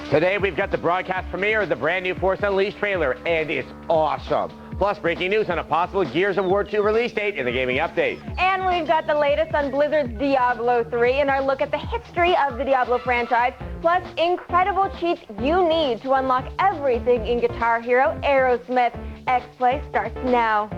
Today we've got the broadcast premiere of the brand new Force Unleashed trailer, and it's awesome. Plus, breaking news on a possible Gears of War 2 release date in the gaming update. And we've got the latest on Blizzard's Diablo 3 and our look at the history of the Diablo franchise, plus incredible cheats you need to unlock everything in Guitar Hero Aerosmith. X-Play starts now.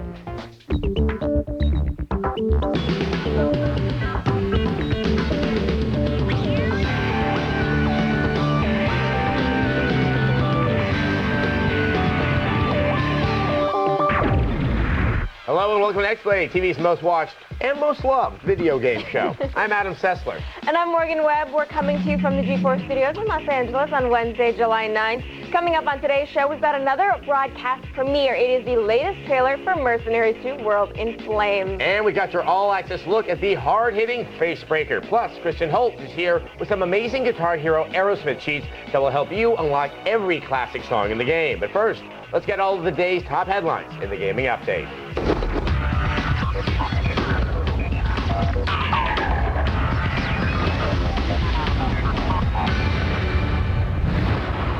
Hello and welcome to X-Play, TV's most watched and most loved video game show. I'm Adam Sessler. And I'm Morgan Webb. We're coming to you from the G4 studios in Los Angeles on Wednesday, July 9th. Coming up on today's show, we've got another broadcast premiere. It is the latest trailer for Mercenaries 2 World in Flames. And we got your all-access look at the hard-hitting Face Breaker. Plus, Christian Holt is here with some amazing Guitar Hero Aerosmith cheats that will help you unlock every classic song in the game. But first, let's get all of the day's top headlines in the gaming update.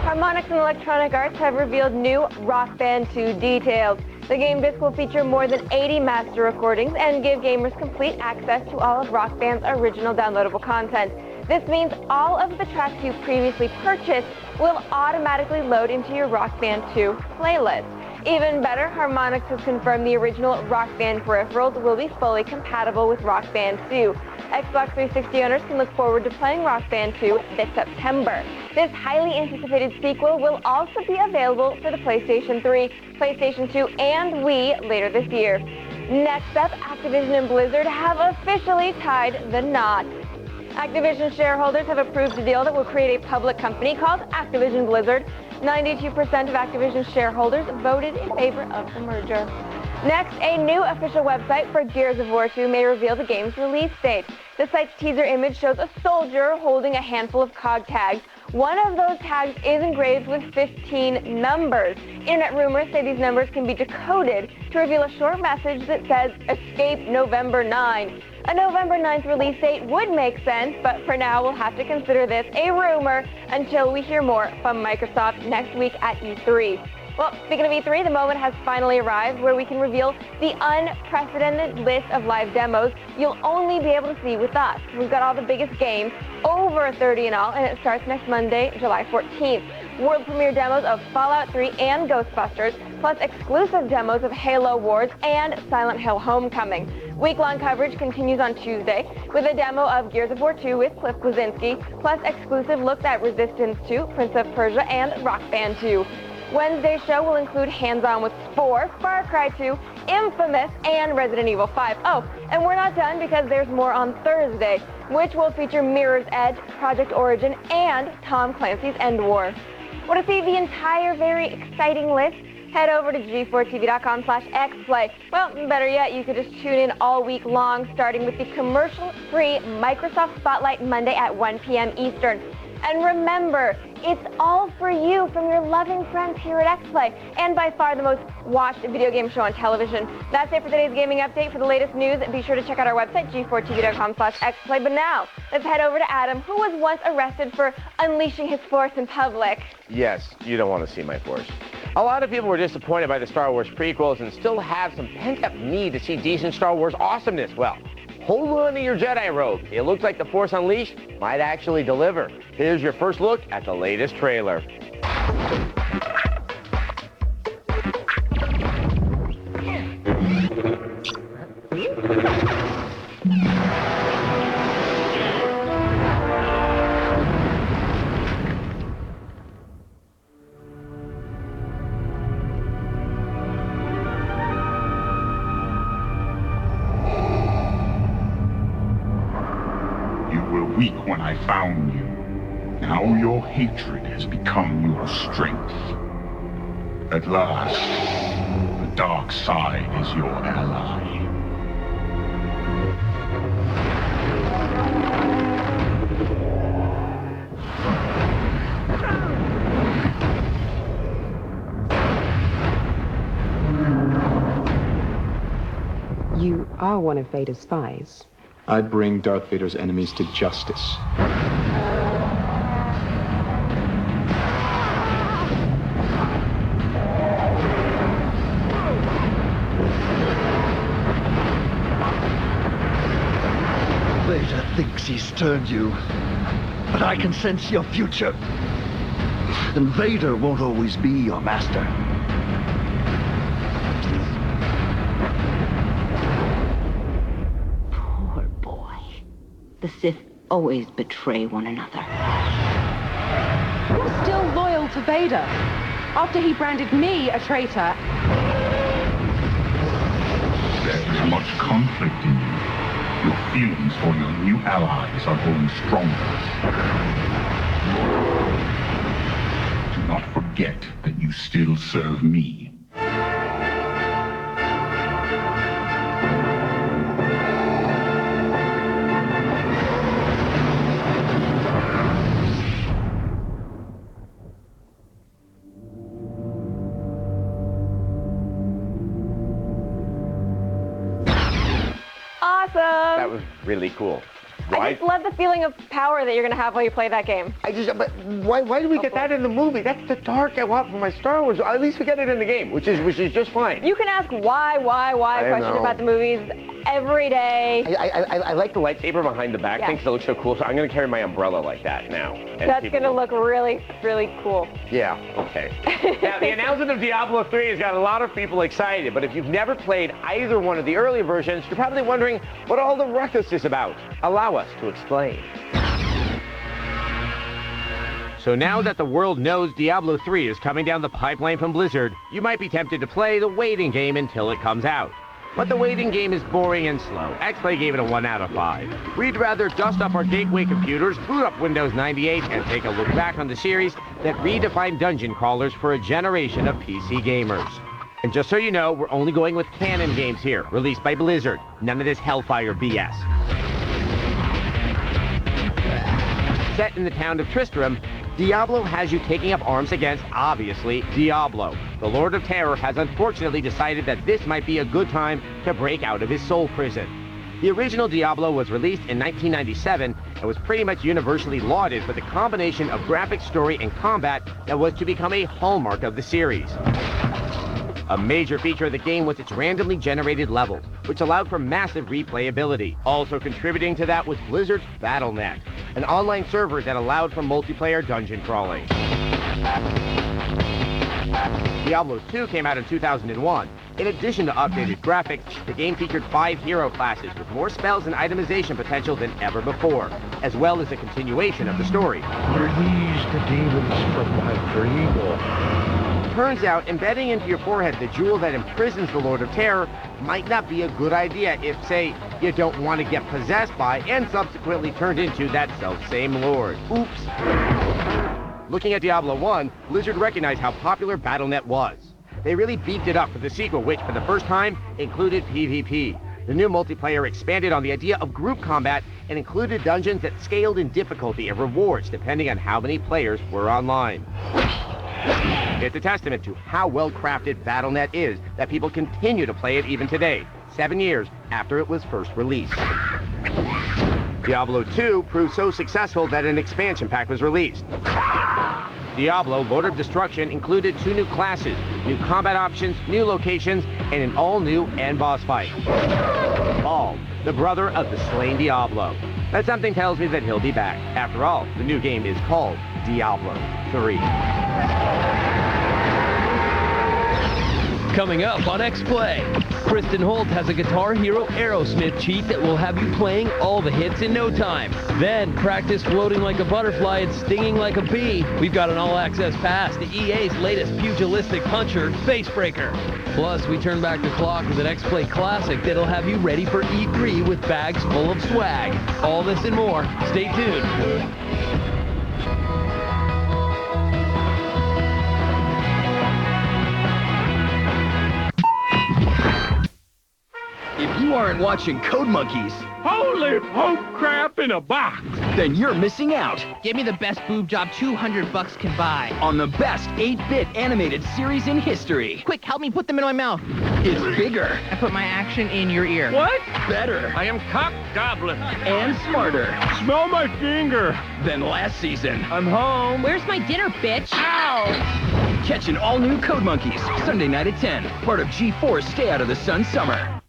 Harmonix and Electronic Arts have revealed new Rock Band 2 details. The game disc will feature more than 80 master recordings and give gamers complete access to all of Rock Band's original downloadable content. This means all of the tracks you previously purchased will automatically load into your Rock Band 2 playlist. Even better, Harmonix has confirmed the original Rock Band peripherals will be fully compatible with Rock Band 2. Xbox 360 owners can look forward to playing Rock Band 2 this September. This highly anticipated sequel will also be available for the PlayStation 3, PlayStation 2, and Wii later this year. Next up, Activision and Blizzard have officially tied the knot. Activision shareholders have approved a deal that will create a public company called Activision Blizzard. 92% of Activision shareholders voted in favor of the merger. Next, a new official website for Gears of War 2 may reveal the game's release date. The site's teaser image shows a soldier holding a handful of COG tags. One of those tags is engraved with 15 numbers. Internet rumors say these numbers can be decoded to reveal a short message that says, "Escape November 9." A November 9th release date would make sense, but for now we'll have to consider this a rumor until we hear more from Microsoft next week at E3. Well, speaking of E3, the moment has finally arrived where we can reveal the unprecedented list of live demos you'll only be able to see with us. We've got all the biggest games, over 30 in all, and it starts next Monday, July 14th. World premiere demos of Fallout 3 and Ghostbusters, plus exclusive demos of Halo Wars and Silent Hill Homecoming. Week-long coverage continues on Tuesday with a demo of Gears of War 2 with Cliff Bleszinski, plus exclusive looks at Resistance 2, Prince of Persia, and Rock Band 2. Wednesday's show will include Hands-On with Spore, Far Cry 2, Infamous, and Resident Evil 5. Oh, and we're not done because there's more on Thursday, which will feature Mirror's Edge, Project Origin, and Tom Clancy's End War. Want to see the entire very exciting list? Head over to g4tv.com/xplay. Well, better yet, you could just tune in all week long, starting with the commercial-free Microsoft Spotlight Monday at 1 p.m. Eastern. And remember, it's all for you from your loving friends here at XPlay, and by far the most watched video game show on television. That's it for today's gaming update. For the latest news, be sure to check out our website, g4tv.com/xplay. But now, let's head over to Adam, who was once arrested for unleashing his force in public. Yes, you don't want to see my force. A lot of people were disappointed by the Star Wars prequels and still have some pent-up need to see decent Star Wars awesomeness. Well, hold on to your Jedi robe. It looks like the Force Unleashed might actually deliver. Here's your first look at the latest trailer. Weak when I found you. Now your hatred has become your strength. At last, the dark side is your ally. You are one of Vader's spies. I'd bring Darth Vader's enemies to justice. turned you, but I can sense your future. And Vader won't always be your master. Poor boy. The Sith always betray one another. You're still loyal to Vader, after he branded me a traitor. There is much conflict in you. Your feelings for your new allies are growing stronger. Do not forget that you still serve me. Awesome! That was really cool. I just love the feeling of power that you're going to have while you play that game. But why did we get that in the movie? That's the dark I want for my Star Wars. At least we get it in the game, which is just fine. You can ask why questions about the movies every day. I like the lightsaber behind the back thing because it looks so cool. So I'm going to carry my umbrella like that now. That's going to look really, really cool. Yeah, okay. Now, the announcement of Diablo 3 has got a lot of people excited, but if you've never played either one of the early versions, you're probably wondering what all the ruckus is about. Allow us to explain. So now that the world knows Diablo 3 is coming down the pipeline from Blizzard, you might be tempted to play the waiting game until it comes out. But the waiting game is boring and slow. X-Play gave it a 1 out of 5. We'd rather dust up our gateway computers, boot up Windows 98, and take a look back on the series that redefined dungeon crawlers for a generation of PC gamers. And just so you know, we're only going with canon games here, released by Blizzard. None of this Hellfire BS. Set in the town of Tristram, Diablo has you taking up arms against, obviously, Diablo. The Lord of Terror has unfortunately decided that this might be a good time to break out of his soul prison. The original Diablo was released in 1997 and was pretty much universally lauded for the combination of graphic, story, and combat that was to become a hallmark of the series. A major feature of the game was its randomly generated levels, which allowed for massive replayability. Also contributing to that was Blizzard's Battle.net, an online server that allowed for multiplayer dungeon crawling. Diablo 2 came out in 2001. In addition to updated graphics, the game featured 5 hero classes with more spells and itemization potential than ever before, as well as a continuation of the story. Release the demons from my dream. Turns out, embedding into your forehead the jewel that imprisons the Lord of Terror might not be a good idea if, say, you don't want to get possessed by and subsequently turned into that self-same Lord. Oops. Looking at Diablo 1, Blizzard recognized how popular Battle.net was. They really beefed it up for the sequel, which, for the first time, included PvP. The new multiplayer expanded on the idea of group combat and included dungeons that scaled in difficulty and rewards depending on how many players were online. It's a testament to how well-crafted Battle.net is that people continue to play it even today, 7 years after it was first released. Diablo 2 proved so successful that an expansion pack was released. Diablo Lord of Destruction included 2 new classes, new combat options, new locations, and an all-new end boss fight. Baal, the brother of the slain Diablo. But something tells me that he'll be back. After all, the new game is called Diablo 3. Coming up on X-Play, Kristen Holt has a Guitar Hero Aerosmith cheat that will have you playing all the hits in no time. Then, practice floating like a butterfly and stinging like a bee. We've got an all-access pass to EA's latest pugilistic puncher, Facebreaker. Plus, we turn back the clock with an X-Play classic that'll have you ready for E3 with bags full of swag. All this and more. Stay tuned. If you aren't watching Code Monkeys, holy pope crap in a box, then you're missing out Give me the best boob job $200 can buy. on the best 8-bit animated series in history. Quick, help me put them in my mouth. It's bigger, I put my action in your ear. what? better, I am cock goblin. and smarter Smell my finger. than last season. I'm home. Where's my dinner, bitch? Ow! Catch an all-new Code Monkeys, Sunday night at 10, part of G4's Stay Out of the Sun Summer.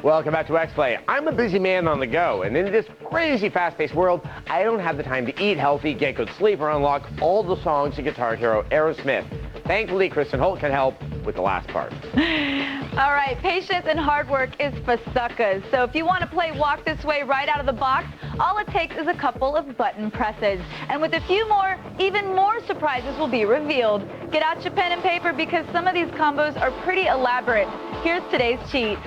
Welcome back to X-Play. I'm a busy man on the go, and in this crazy fast-paced world, I don't have the time to eat healthy, get good sleep, or unlock all the songs of guitar hero Aerosmith. Thankfully, Kristen Holt can help with the last part. All right, patience and hard work is for suckers. So if you want to play Walk This Way right out of the box, all it takes is a couple of button presses. And with a few more, even more surprises will be revealed. Get out your pen and paper because some of these combos are pretty elaborate. Here's today's cheat.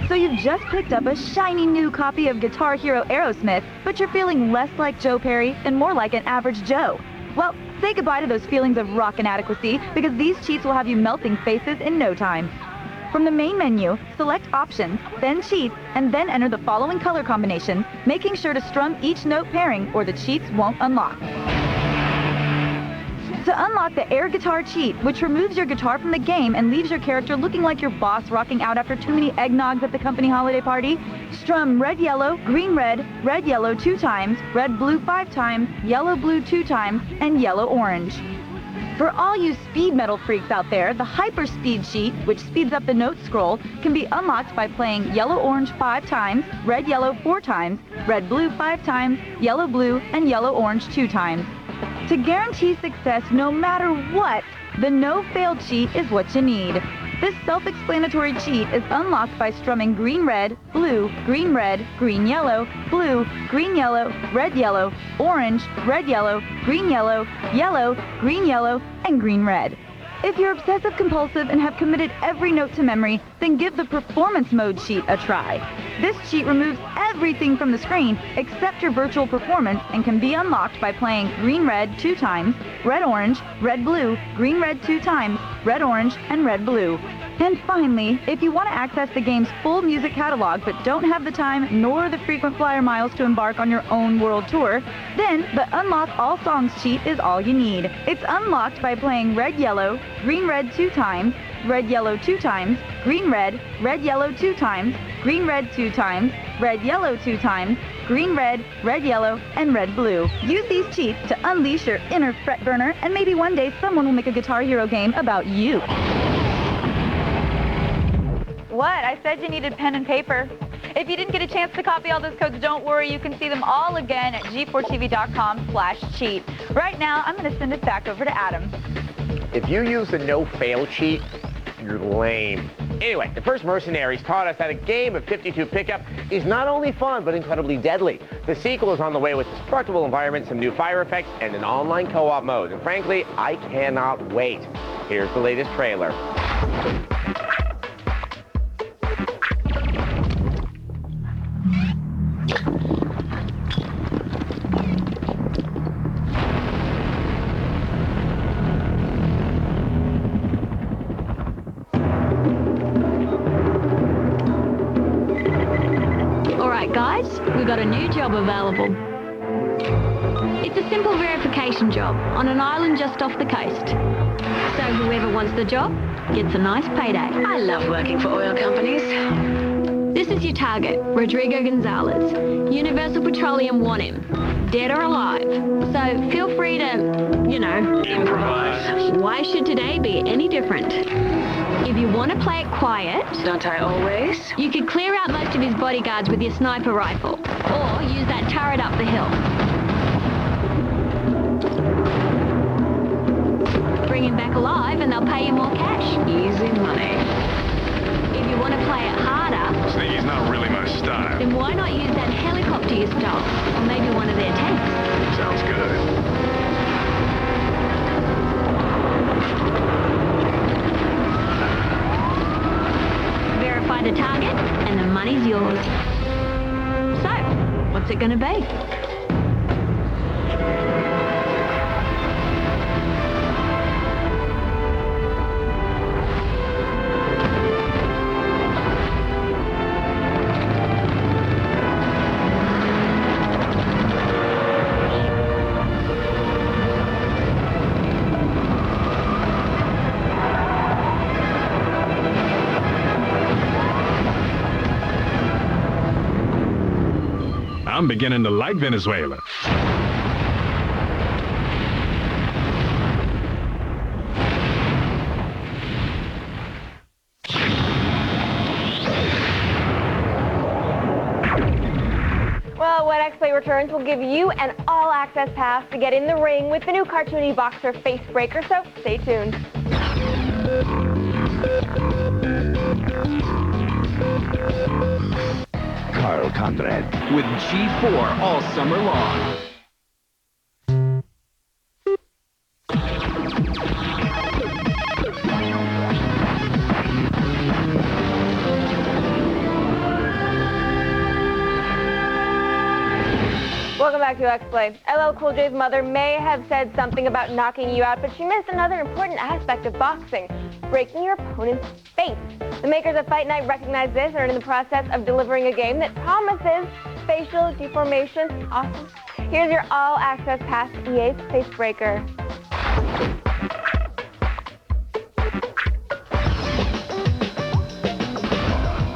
So you've just picked up a shiny new copy of Guitar Hero Aerosmith, but you're feeling less like Joe Perry and more like an average Joe. Well, say goodbye to those feelings of rock inadequacy because these cheats will have you melting faces in no time. From the main menu, select Options, then Cheats, and then enter the following color combinations, making sure to strum each note pairing or the cheats won't unlock. To unlock the air guitar cheat, which removes your guitar from the game and leaves your character looking like your boss rocking out after too many eggnogs at the company holiday party, strum red yellow, green red, red yellow 2 times, red blue 5 times, yellow blue 2 times, and yellow orange. For all you speed metal freaks out there, the hyper speed cheat, which speeds up the note scroll, can be unlocked by playing yellow orange 5 times, red yellow 4 times, red blue 5 times, yellow blue, and yellow orange 2 times. To guarantee success no matter what, the no-fail cheat is what you need. This self-explanatory cheat is unlocked by strumming green-red, blue, green-red, green-yellow, blue, green-yellow, red-yellow, orange, red-yellow, green-yellow, yellow, green-yellow, and green-red. If you're obsessive-compulsive and have committed every note to memory, then give the performance mode cheat a try. This cheat removes everything from the screen except your virtual performance and can be unlocked by playing green-red 2 times, red-orange, red-blue, green-red 2 times, red-orange, and red-blue. And finally, if you want to access the game's full music catalog but don't have the time nor the frequent flyer miles to embark on your own world tour, then the Unlock All Songs cheat is all you need. It's unlocked by playing red-yellow, green-red 2 times, red-yellow 2 times, green-red, red-yellow 2 times, green-red 2 times, red-yellow 2 times, green-red, red-yellow, and red-blue. Use these cheats to unleash your inner fret burner, and maybe one day someone will make a Guitar Hero game about you. What? I said you needed pen and paper. If you didn't get a chance to copy all those codes, don't worry. You can see them all again at g4tv.com/cheat. Right now, I'm going to send it back over to Adam. If you use the no-fail cheat, you're lame. Anyway, the first Mercenaries taught us that a game of 52 pickup is not only fun, but incredibly deadly. The sequel is on the way with destructible environments, some new fire effects, and an online co-op mode. And frankly, I cannot wait. Here's the latest trailer. Guys, we've got a new job available. It's a simple verification job on an island just off the coast. So whoever wants the job gets a nice payday. I love working for oil companies. This is your target, Rodrigo Gonzalez. Universal Petroleum want him, dead or alive. So feel free to, you know, improvise. Why should today be any different? If you want to play it quiet, don't I always? You could clear out most of his bodyguards with your sniper rifle, or use that turret up the hill. Bring him back alive and they'll pay you more cash. Easy money. If you want to play it harder, See, he's not really my style. then why not use that helicopter you stole? Or maybe one of their tanks? Sounds good. Verify the target, and the money's yours. So, what's it gonna be? I'm beginning to like Venezuela. X-Play returns, we'll give you an all-access pass to get in the ring with the new cartoony boxer Face Breaker, so stay tuned. Carl Conrad with G4 all summer long. Welcome back to X-Play. LL Cool J's mother may have said something about knocking you out, but she missed another important aspect of boxing, breaking your opponent's face. The makers of Fight Night recognize this and are in the process of delivering a game that promises facial deformation. Awesome. Here's your all-access pass to EA's Face Breaker.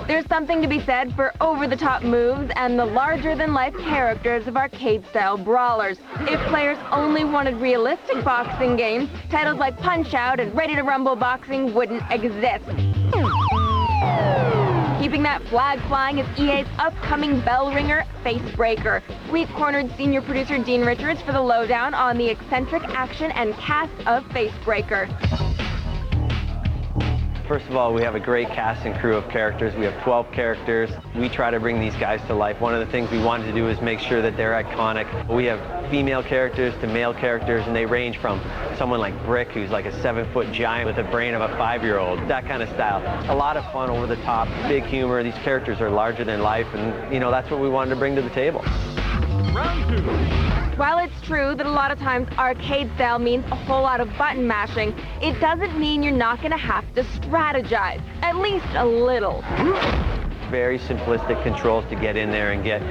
There's something to be said for over-the-top moves and the larger-than-life characters of arcade-style brawlers. If players only wanted realistic boxing games, titles like Punch-Out and Ready to Rumble Boxing wouldn't exist. Keeping that flag flying is EA's upcoming bell ringer, Face Breaker. We've cornered senior producer Dean Richards for the lowdown on the eccentric action and cast of Face Breaker. First of all, we have a great cast and crew of characters. We have 12 characters. We try to bring these guys to life. One of the things we wanted to do is make sure that they're iconic. We have female characters to male characters, and they range from someone like Brick, who's like a 7-foot giant with the brain of a 5-year-old, that kind of style. A lot of fun, over the top, big humor. These characters are larger than life, and you know, that's what we wanted to bring to the table. Round 2. While it's true that a lot of times arcade style means a whole lot of button mashing, it doesn't mean you're not going to have to strategize, at least a little. Very simplistic controls to get in there and get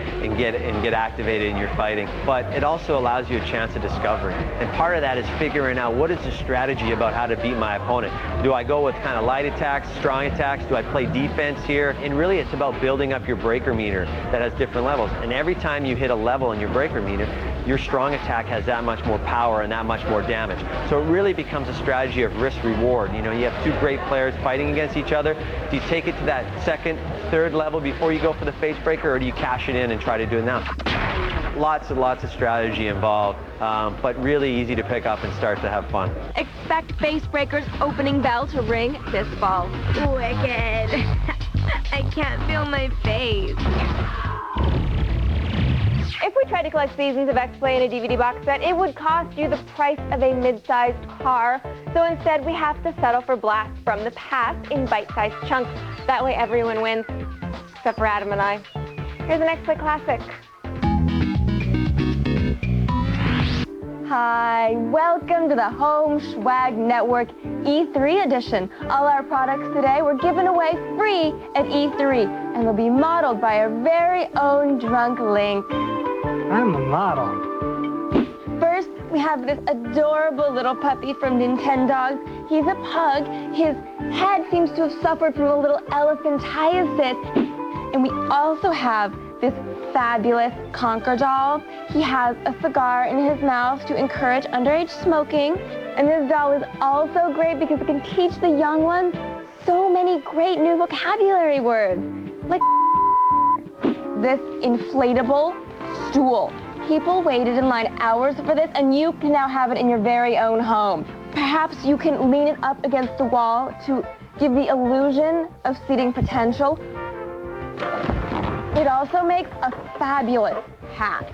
activated in your fighting, but it also allows you a chance of discovery. And part of that is figuring out what is the strategy about how to beat my opponent. Do I go with kind of light attacks, strong attacks? Do I play defense here? And really it's about building up your breaker meter that has different levels. And every time you hit a level in your breaker meter, your strong attack has that much more power and that much more damage. So it really becomes a strategy of risk-reward. You know, you have two great players fighting against each other. Do you take it to that second, third level before you go for the Face Breaker, or do you cash it in and try to do it now? Lots and lots of strategy involved, but really easy to pick up and start to have fun. Expect Face Breaker's opening bell to ring this fall. Wicked. I can't feel my face. If we tried to collect seasons of X-Play in a DVD box set, it would cost you the price of a mid-sized car. So instead, we have to settle for blasts from the past in bite-sized chunks. That way everyone wins, except for Adam and I. Here's an X-Play classic. Hi, welcome to the Home Swag Network E3 edition. All our products today were given away free at E3, and they'll be modeled by our very own Drunk Link. I'm a model. First, we have this adorable little puppy from Nintendo. He's a pug. His head seems to have suffered from a little elephantiasis. And we also have this fabulous Conker doll. He has a cigar in his mouth to encourage underage smoking. And this doll is also great because it can teach the young ones so many great new vocabulary words. Like this inflatable stool. People waited in line hours for this, and you can now have it in your very own home. Perhaps you can lean it up against the wall to give the illusion of seating potential. It also makes a fabulous hat.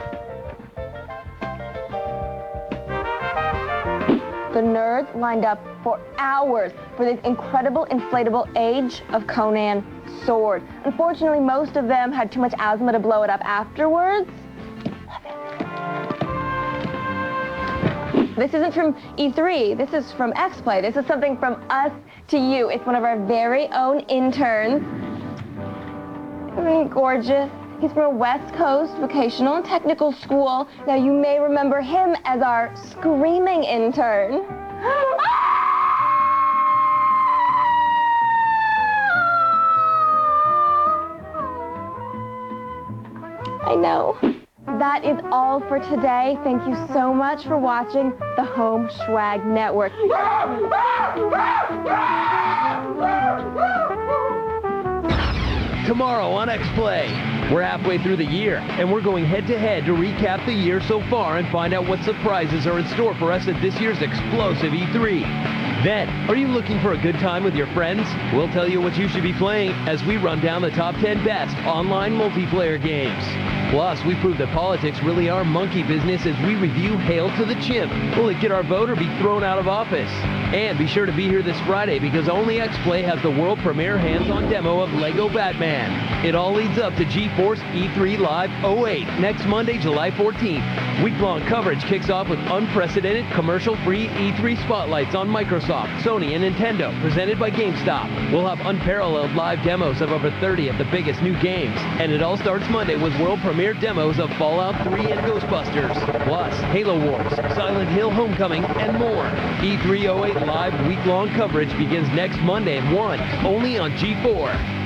The nerds lined up for hours for this incredible inflatable Age of Conan sword. Unfortunately, most of them had too much asthma to blow it up afterwards. This isn't from E3, this is from X-Play. This is something from us to you. It's one of our very own interns. Isn't he gorgeous? He's from a West Coast vocational and technical school. Now you may remember him as our screaming intern. I know. That is all for today. Thank you so much for watching the Home Swag Network. Tomorrow on X-Play. We're halfway through the year, and we're going head-to-head to recap the year so far and find out what surprises are in store for us at this year's explosive E3. Then, are you looking for a good time with your friends? We'll tell you what you should be playing as we run down the top 10 best online multiplayer games. Plus, we prove that politics really are monkey business as we review Hail to the Chimp. Will it get our vote or be thrown out of office? And be sure to be here this Friday because only XPlay has the world premiere hands-on demo of Lego Batman. It all leads up to GeForce E3 Live 08 next Monday, July 14th. Week-long coverage kicks off with unprecedented commercial-free E3 spotlights on Microsoft, Sony, and Nintendo, presented by GameStop. We'll have unparalleled live demos of over 30 of the biggest new games. And it all starts Monday with world premiere demos of Fallout 3 and Ghostbusters, plus Halo Wars, Silent Hill Homecoming, and more. E3 08 Live week-long coverage begins next Monday at 1, only on G4.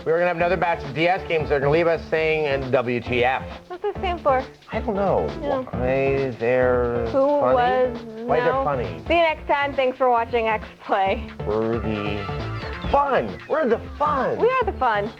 We're going to have another batch of DS games that are going to leave us saying WTF. What's this stand for? I don't know. Yeah. Why they're Who funny? was... Why no. they're funny? See you next time. Thanks for watching XPlay. We're the fun. We're the fun. We are the fun.